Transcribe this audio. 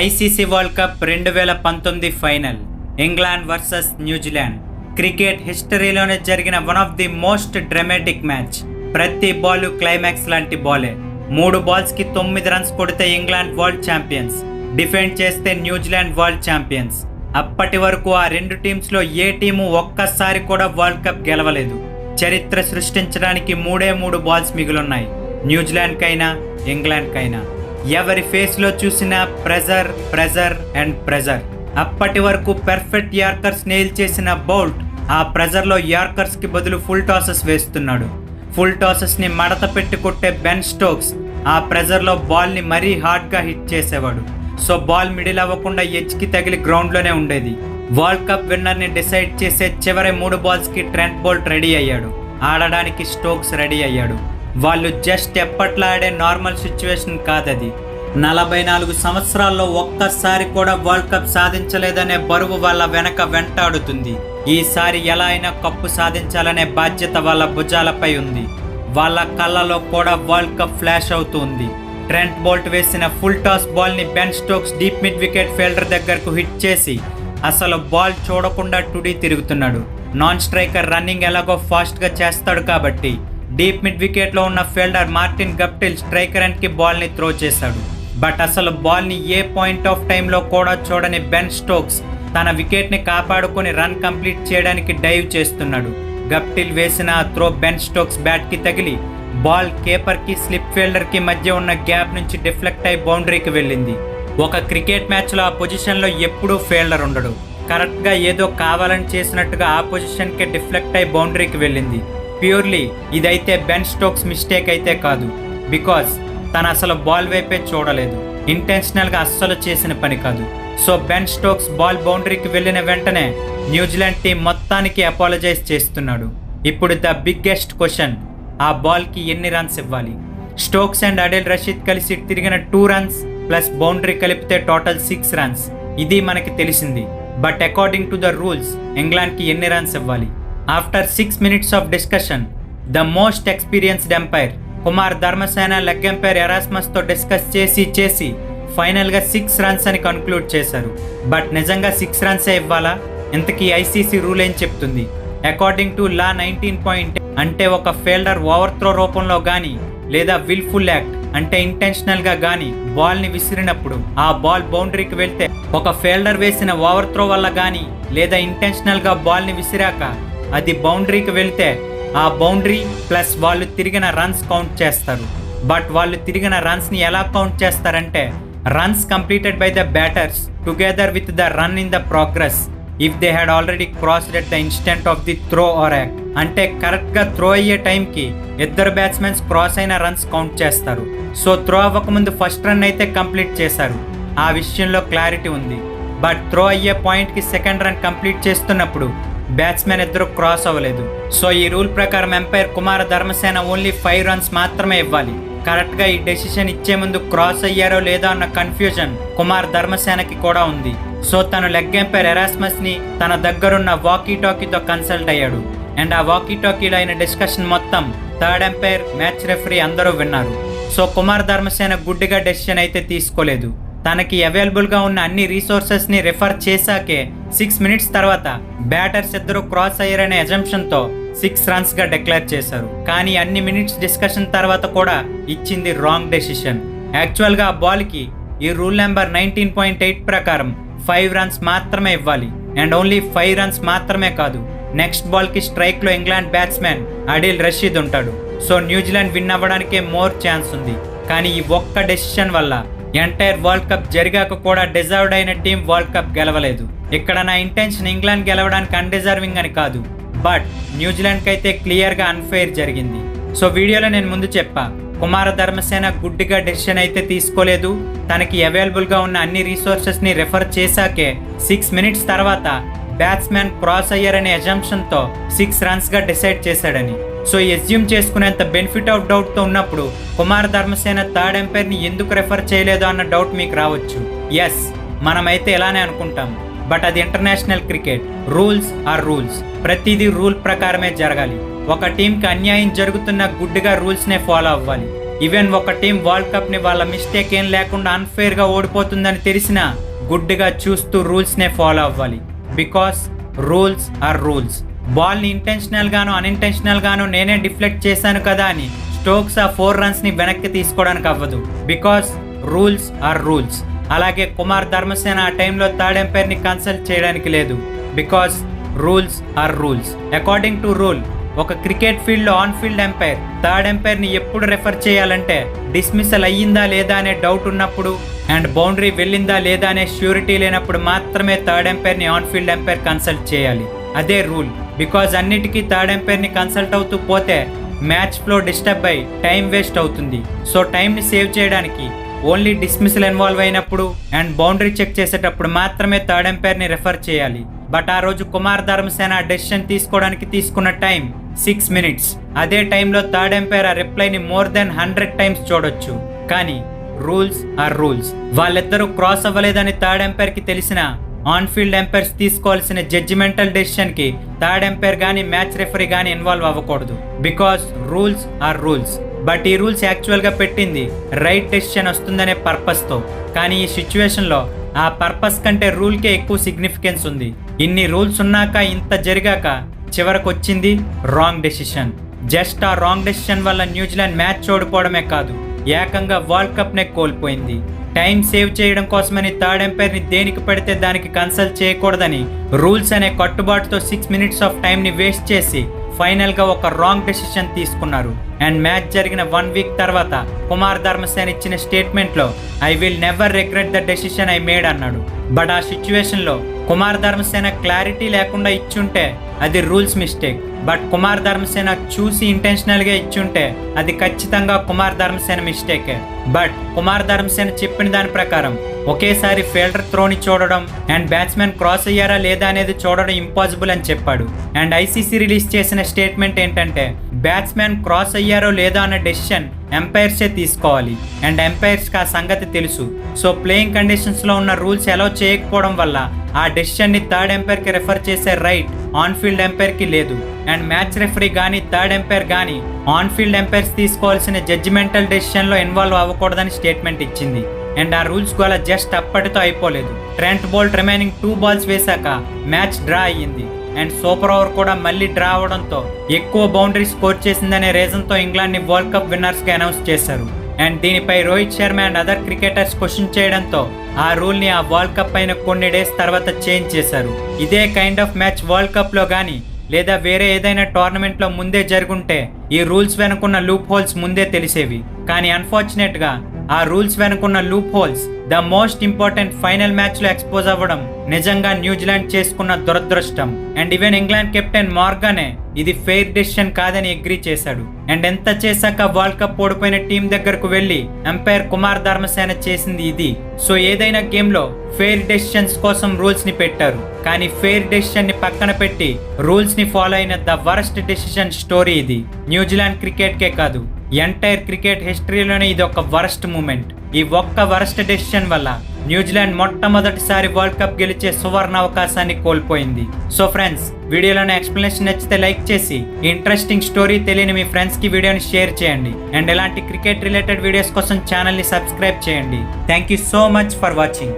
ICC world cup 2019 final England versus New Zealand. Cricket హిస్టరీలోనే జరిగిన one of the most dramatic match. ప్రతి ball climax లాంటి బాలే. 3 బాల్స్కి 9 రన్స్ కొడితే ఇంగ్లాండ్ వరల్డ్ ఛాంపియన్స్, డిఫెండ్ చేస్తే న్యూజిలాండ్ వరల్డ్ ఛాంపియన్స్. అప్పటి వరకు ఆ రెండు టీమ్స్లో ఏ టీము ఒక్కసారి కూడా వరల్డ్ కప్ గెలవలేదు. చరిత్ర సృష్టించడానికి 3 బాల్స్ మిగులున్నాయి, న్యూజిలాండ్కైనా ఇంగ్లాండ్కైనా. ఎవరి ఫేస్లో చూసినా ప్రెజర్ అండ్ ప్రెజర్. అప్పటి వరకు పెర్ఫెక్ట్ యార్కర్స్ నెయిల్ చేసిన బౌల్ట్ ఆ ప్రెజర్లో యార్కర్స్కి బదులు ఫుల్ టాసెస్ వేస్తున్నాడు. ఫుల్ టాసెస్ని మడత పెట్టి కొట్టే బెన్ స్టోక్స్ ఆ ప్రెజర్లో బాల్ని మరీ హార్డ్గా హిట్ చేసేవాడు. సో బాల్ మిడిల్ అవ్వకుండా ఎడ్జ్కి తగిలి గ్రౌండ్లోనే ఉండేది. వరల్డ్ కప్ విన్నర్ని డిసైడ్ చేసే చివరి 3 బాల్స్కి ట్రెంట్ బోల్ట్ రెడీ అయ్యాడు, ఆడడానికి స్టోక్స్ రెడీ అయ్యాడు. వాళ్ళు జస్ట్ ఎప్పట్లా ఆడే నార్మల్ సిచ్యువేషన్ కాదది. 44 సంవత్సరాల్లో ఒక్కసారి కూడా వరల్డ్ కప్ సాధించలేదనే బరువు వాళ్ళ వెనక వెంటాడుతుంది. ఈసారి ఎలా అయినా కప్పు సాధించాలనే బాధ్యత వాళ్ళ భుజాలపై ఉంది. వాళ్ళ కళ్ళలో కూడా వరల్డ్ కప్ ఫ్లాష్ అవుతుంది. ట్రెంట్ బోల్ట్ వేసిన ఫుల్ టాస్ బాల్ని Ben Stokes deep mid wicket fielder దగ్గరకు హిట్ చేసి అసలు బాల్ చూడకుండా టుడీ తిరుగుతున్నాడు. నాన్ స్ట్రైకర్ రన్నింగ్ ఎలాగో ఫాస్ట్గా చేస్తాడు కాబట్టి డీప్ మిడ్ వికెట్లో ఉన్న ఫీల్డర్ మార్టిన్ గప్టిల్ స్ట్రైకర్ ఎండ్కి బాల్ని త్రో చేశాడు. బట్ అసలు బాల్ని ఏ పాయింట్ ఆఫ్ టైంలో కూడా చూడని బెన్ స్టోక్స్ తన వికెట్ని కాపాడుకొని రన్ కంప్లీట్ చేయడానికి డైవ్ చేస్తున్నాడు. గప్టిల్ వేసిన ఆ త్రో బెన్ స్టోక్స్ బ్యాట్కి తగిలి బాల్ కేపర్కి స్లిప్ ఫీల్డర్కి మధ్య ఉన్న గ్యాప్ నుంచి డిఫ్లెక్ట్ అయి బౌండరీకి వెళ్ళింది. ఒక క్రికెట్ మ్యాచ్లో ఆ పొజిషన్లో ఎప్పుడూ ఫీల్డర్ ఉండడు. కరెక్ట్గా ఏదో కావాలని చేసినట్టుగా ఆ పొజిషన్కి డిఫ్లెక్ట్ అయి బౌండరీకి వెళ్ళింది. ప్యూర్లీ ఇదైతే బెన్ స్టోక్స్ మిస్టేక్ అయితే కాదు, బికాజ్ తను అసలు బాల్ వైపే చూడలేదు. ఇంటెన్షనల్గా అస్సలు చేసిన పని కాదు. సో బెన్ స్టోక్స్ బాల్ బౌండరీకి వెళ్ళిన వెంటనే న్యూజిలాండ్ టీం మొత్తానికి అపాలజైజ్ చేస్తున్నాడు. ఇప్పుడు ద బిగ్గెస్ట్ క్వశ్చన్, ఆ బాల్కి ఎన్ని రన్స్ ఇవ్వాలి? స్టోక్స్ అండ్ అడెల్ రషీద్ కలిసి తిరిగిన 2 రన్స్ ప్లస్ బౌండరీ కలిపితే టోటల్ 6 రన్స్. ఇది మనకి తెలిసింది. But according to the rules ఇంగ్లాండ్కి ఎన్ని రన్స్ ఇవ్వాలి? After 6 minutes of discussion, the most experienced umpire Kumar Dharmasena leg umpire ఎరాస్మస్తో డిస్కస్ చేసి ఫైనల్గా 6 రన్స్ అని కన్క్లూడ్ చేశారు. బట్ నిజంగా 6 రన్సే ఇవ్వాలా? ఇంతకీ ఐసీసీ రూల్ ఏం చెప్తుంది? అకార్డింగ్ టు లా 19.8 అంటే ఒక ఫీల్డర్ ఓవర్ త్రో రూపంలో కానీ లేదా విల్ఫుల్ యాక్ట్ అంటే ఇంటెన్షనల్గా కానీ బాల్ని విసిరినప్పుడు ఆ బాల్ బౌండరీకి వెళ్తే, ఒక ఫీల్డర్ వేసిన ఓవర్ త్రో వల్ల కానీ లేదా ఇంటెన్షనల్గా బాల్ని విసిరాక అది బౌండరీకి వెళ్తే ఆ బౌండరీ ప్లస్ వాళ్ళు తిరిగిన రన్స్ కౌంట్ చేస్తారు. బట్ వాళ్ళు తిరిగిన రన్స్ని ఎలా కౌంట్ చేస్తారంటే, runs completed by the batters together with the run in the progress if they had already crossed at the instant of the throw are act. అంటే కరెక్ట్గా throw అయ్యే టైంకి ఇద్దరు బ్యాట్స్మెన్స్ క్రాస్ అయిన రన్స్ కౌంట్ చేస్తారు. So throw అవ్వకముందు first run అయితే complete చేశారు, ఆ విషయంలో క్లారిటీ ఉంది. బట్ త్రో అయ్యే పాయింట్కి సెకండ్ రన్ కంప్లీట్ చేస్తున్నప్పుడు బ్యాట్స్మెన్ ఇద్దరు క్రాస్ అవ్వలేదు. సో ఈ రూల్ ప్రకారం ఎంపైర్ కుమార ధర్మసేన ఓన్లీ 5 రన్స్ మాత్రమే ఇవ్వాలి. కరెక్ట్గా ఈ డెసిషన్ ఇచ్చే ముందు క్రాస్ అయ్యారో లేదో అన్న కన్ఫ్యూజన్ కుమార్ ధర్మసేనకి కూడా ఉంది. సో తను లెగ్ ఎంపైర్ ఎరాస్మస్ని తన దగ్గరున్న వాకీ టాకీతో కన్సల్ట్ అయ్యాడు. అండ్ ఆ వాకీ టాకీలో అయిన డిస్కషన్ మొత్తం థర్డ్ ఎంపైర్, మ్యాచ్ రెఫరీ అందరూ విన్నారు. సో కుమార్ ధర్మసేన గుడ్డిగా డెసిషన్ అయితే తీసుకోలేదు. తనకి అవైలబుల్గా ఉన్న అన్ని రీసోర్సెస్ని రిఫర్ చేశాకే 6 minutes తర్వాత బ్యాటర్స్ ఇద్దరు క్రాస్ అయ్యారనే అజంప్షన్తో 6 రన్స్గా డిక్లేర్ చేశారు. కానీ అన్ని మినిట్స్ డిస్కషన్ తర్వాత కూడా ఇచ్చింది రాంగ్ డెసిషన్. యాక్చువల్గా ఆ బాల్కి ఈ రూల్ నెంబర్ 19.8 ప్రకారం 5 రన్స్ మాత్రమే ఇవ్వాలి. అండ్ ఓన్లీ 5 రన్స్ మాత్రమే కాదు, నెక్స్ట్ బాల్కి స్ట్రైక్లో ఇంగ్లాండ్ బ్యాట్స్మెన్ అడిల్ రషీద్ ఉంటాడు. సో న్యూజిలాండ్ విన్ అవ్వడానికే మోర్ ఛాన్స్ ఉంది. కానీ ఈ ఒక్క డెసిషన్ వల్ల ఎంటైర్ వరల్డ్ కప్ జరిగాక కూడా డిజర్వ్డ్ అయిన టీం వరల్డ్ కప్ గెలవలేదు. ఇక్కడ నా ఇంటెన్షన్ ఇంగ్లాండ్ గెలవడానికి అన్డిజర్వింగ్ అని కాదు, బట్ న్యూజిలాండ్కి అయితే క్లియర్గా అన్ఫెయిర్ జరిగింది. సో వీడియోలో నేను ముందు చెప్పా, కుమార ధర్మసేన గుడ్డిగా డెసిషన్ అయితే తీసుకోలేదు. తనకి అవైలబుల్గా ఉన్న అన్ని రీసోర్సెస్ని రెఫర్ చేశాకే 6 minutes తర్వాత బ్యాట్స్మెన్ క్రాస్ అయ్యారనే అజంప్షన్తో 6 రన్స్గా డిసైడ్ చేశాడని. సో ఎస్యూమ్ చేసుకునేంత బెనిఫిట్ ఆఫ్ డౌట్తో ఉన్నప్పుడు కుమార్ ధర్మసేన థర్డ్ ఎంపైర్ని ఎందుకు రెఫర్ చేయలేదు అన్న డౌట్ మీకు రావచ్చు. ఎస్, మనమైతే ఇలానే అనుకుంటాం. బట్ అది international cricket, rules are rules. ప్రతిదీ రూల్ ప్రకారమే జరగాలి. ఒక టీంకి అన్యాయం జరుగుతున్న గుడ్డిగా రూల్స్నే ఫాలో అవ్వాలి. ఈవెన్ ఒక టీం వరల్డ్ కప్ ని వాళ్ళ మిస్టేక్ ఏం లేకుండా అన్ఫేర్ గా ఓడిపోతుందని తెలిసినా గుడ్డిగా చూస్తూ రూల్స్ నే ఫాలో అవ్వాలి. Because rules are rules. Ball ని ఇంటెన్షనల్ గాను అన్ఇంటెన్షనల్ గాను నేనే డిఫ్లెక్ట్ చేశాను కదా అని స్టోక్స్ ఆ 4 రన్స్ ని వెనక్కి తీసుకోవడానికి అవ్వదు. Because rules are rules. అలాగే కుమార్ ధర్మసేన ఆ టైంలో థర్డ్ ఎంపైర్ ని కన్సల్ట్ చేయడానికి లేదు. Because rules are rules. According to rule ఒక క్రికెట్ ఫీల్డ్ లో on field umpire third umpire ని ఎప్పుడు రెఫర్ చేయాలంటే డిస్మిసల్ అయ్యిందా లేదా అనే డౌట్ ఉన్నప్పుడు అండ్ బౌండరీ వెళ్ళిందా లేదా అనే ష్యూరిటీ లేనప్పుడు మాత్రమే థర్డ్ ఎంపైర్ ని ఆన్ ఫీల్డ్ ఎంపైర్ కన్సల్ట్ చేయాలి. అదే రూల్. బికాజ్ అన్నిటికీ థర్డ్ ఎంపైర్ ని కన్సల్ట్ అవుతూ పోతే మ్యాచ్ ఫ్లో డిస్టర్బ్ అయి టైం వేస్ట్ అవుతుంది. సో టైం ని సేవ్ చేయడానికి ఓన్లీ డిస్మిసల్ ఇన్వాల్వ్ అయినప్పుడు అండ్ బౌండరీ చెక్ చేసేటప్పుడు మాత్రమే థర్డ్ ఎంపైర్ ని రెఫర్ చేయాలి. బట్ ఆ రోజు కుమార్ ధర్మసేన డెసిషన్ తీసుకోవడానికి తీసుకున్న టైం 6 minutes. అదే టైంలో థర్డ్ ఎంపైర్ ఆ రిప్లైని మోర్ దెన్ 100 times చూడొచ్చు. కానీ రూల్స్ ఆర్ రూల్స్. వాళ్ళిద్దరూ క్రాస్ అవ్వలేదని థర్డ్ ఎంపైర్ కి తెలిసిన ఆన్ ఫీల్డ్ ఎంపైర్స్ తీసుకోవాల్సిన జడ్జిమెంటల్ డెసిషన్ కి థర్డ్ ఎంపైర్ గానీ మ్యాచ్ రెఫరీ గానీ ఇన్వాల్వ్ అవ్వకూడదు. Because rules are rules. But ఈ రూల్స్ యాక్చువల్ గా పెట్టింది రైట్ డెసిషన్ వస్తుందనే పర్పస్ తో. కానీ ఈ సిచ్యువేషన్ లో ఆ పర్పస్ కంటే రూల్ కే ఎక్కువ సిగ్నిఫికెన్స్ ఉంది. ఇన్ని రూల్స్ ఉన్నాక ఇంత జరిగాక చివరకు వచ్చింది రాంగ్ డెసిషన్. జస్ట్ ఆ రాంగ్ డెసిషన్ వల్ల న్యూజిలాండ్ మ్యాచ్ ఓడిపోవడమే కాదు ఏకంగా వరల్డ్ కప్ నే కోల్పోయింది. టైం సేవ్ చేయడం కోసమని థర్డ్ ఎంపైర్ ని దేనికి పడితే దానికి కన్సల్ట్ చేయకూడదని రూల్స్ అనే కట్టుబాటుతో 6 minutes ఆఫ్ టైం ని వేస్ట్ చేసి ఫైనల్ గా ఒక రాంగ్ డెసిషన్ తీసుకున్నారు. అండ్ మ్యాచ్ జరిగిన 1 week తర్వాత కుమార్ ధర్మసేన ఇచ్చిన స్టేట్మెంట్ లో I will never regret the decision I made అన్నాడు. బట్ ఆ సిచ్యువేషన్ లో కుమార్ ధర్మసేన క్లారిటీ లేకుండా ఇచ్చుంటే అది rules mistake. But Kumar Dharmasena చూసి ఇంటెన్షనల్ గా ఇచ్చుంటే అది ఖచ్చితంగా కుమార్ ధర్మసేన మిస్టేకే. బట్ కుమార్ ధర్మసేన చెప్పిన దాని ప్రకారం ఒకేసారి ఫీల్డర్ త్రోని చూడడం అండ్ బ్యాట్స్మెన్ క్రాస్ అయ్యారా లేదా అనేది చూడడం ఇంపాసిబుల్ అని చెప్పాడు. అండ్ ఐసీసీ రిలీజ్ చేసిన స్టేట్మెంట్ ఏంటంటే బ్యాట్స్మెన్ క్రాస్ అయ్యారో లేదా అన్న డెసిషన్ ఎంపైర్సే తీసుకోవాలి. అండ్ ఎంపైర్స్ కి ఆ సంగతి తెలుసు. సో ప్లేయింగ్ కండిషన్స్ లో ఉన్న రూల్స్ అలౌ చేయకపోవడం వల్ల ఆ డెసిషన్ ని థర్డ్ ఎంపైర్ కి రెఫర్ చేసే రైట్ ఆన్ ఫీల్డ్ ఎంపైర్ కి లేదు. అండ్ మ్యాచ్ రెఫరీ గానీ థర్డ్ ఎంపైర్ గానీ ఆన్ ఫీల్డ్ ఎంపైర్స్ తీసుకోవాల్సిన జడ్జిమెంటల్ డెసిషన్ లో ఇన్వాల్వ్ అవ్వకూడదని స్టేట్మెంట్ ఇచ్చింది. అండ్ ఆ రూల్స్ కూడా జస్ట్ అప్పటితో అయిపోలేదు. ట్రెంట్ బోల్ట్ రిమైనింగ్ 2 balls వేశాక మ్యాచ్ డ్రా అయ్యింది. అండ్ సూపర్ ఓవర్ కూడా మళ్ళీ డ్రా అవడంతో ఎక్కువ బౌండరీ స్కోర్ చేసిందనే రీజన్ తో ఇంగ్లాండ్ ని వరల్డ్ కప్ విన్నర్స్ గా అనౌన్స్ చేశారు. అండ్ దీనిపై Rohit Sharma and other cricketers question చేయడంతో ఆ రూల్ ని ఆ వరల్డ్ కప్ అయిన కొన్ని డేస్ తర్వాత చేంజ్ చేశారు. ఇదే kind of match world cup లో గానీ లేదా వేరే ఏదైనా టోర్నమెంట్ లో ముందే జరుగుంటే ఈ రూల్స్ వెనుకున్న లూప్ హోల్స్ ముందే తెలిసేవి. కానీ అన్ఫార్చునేట్ గా ఆ రూల్స్ వెనుకున్న loop holes the most important final match లో ఎక్స్పోజ్ అవ్వడం నిజంగా న్యూజిలాండ్ చేసుకున్న దురదృష్టం. అండ్ ఈవెన్ ఇంగ్లాండ్ కెప్టెన్ మార్గానే ఇది ఫెయిర్ డెసిషన్ కాదని అగ్రీ చేశాడు. అండ్ ఎంత చేశాక వరల్డ్ కప్ ఓడిపోయిన టీం దగ్గరకు వెళ్లి ఎంపైర్ కుమార్ ధర్మసేన చేసింది ఇది. సో ఏదైనా గేమ్ లో ఫెయిర్ డెసిషన్స్ కోసం రూల్స్ ని పెట్టారు. కానీ ఫెయిర్ డెసిషన్ ని పక్కన పెట్టి రూల్స్ ని ఫాలో అయిన ద వరస్ట్ డెసిషన్ స్టోరీ ఇది. న్యూజిలాండ్ క్రికెట్ కే కాదు ఎంటైర్ క్రికెట్ హిస్టరీలోనే ఇది ఒక వరస్ట్ మూమెంట్. ఈ ఒక్క వరస్ట్ డెసిషన్ వల్ల న్యూజిలాండ్ మొట్టమొదటిసారి వరల్డ్ కప్ గెలిచే సువర్ణ అవకాశాన్ని కోల్పోయింది. సో ఫ్రెండ్స్, వీడియోలోని ఎక్స్ప్లెనేషన్ నచ్చితే లైక్ చేసి ఇంట్రెస్టింగ్ స్టోరీ తెలియని మీ ఫ్రెండ్స్ కి వీడియోని షేర్ చేయండి. అండ్ ఇలాంటి క్రికెట్ రిలేటెడ్ వీడియోస్ కోసం ఛానల్ ని సబ్స్క్రైబ్ చేయండి. Thank you so much for watching.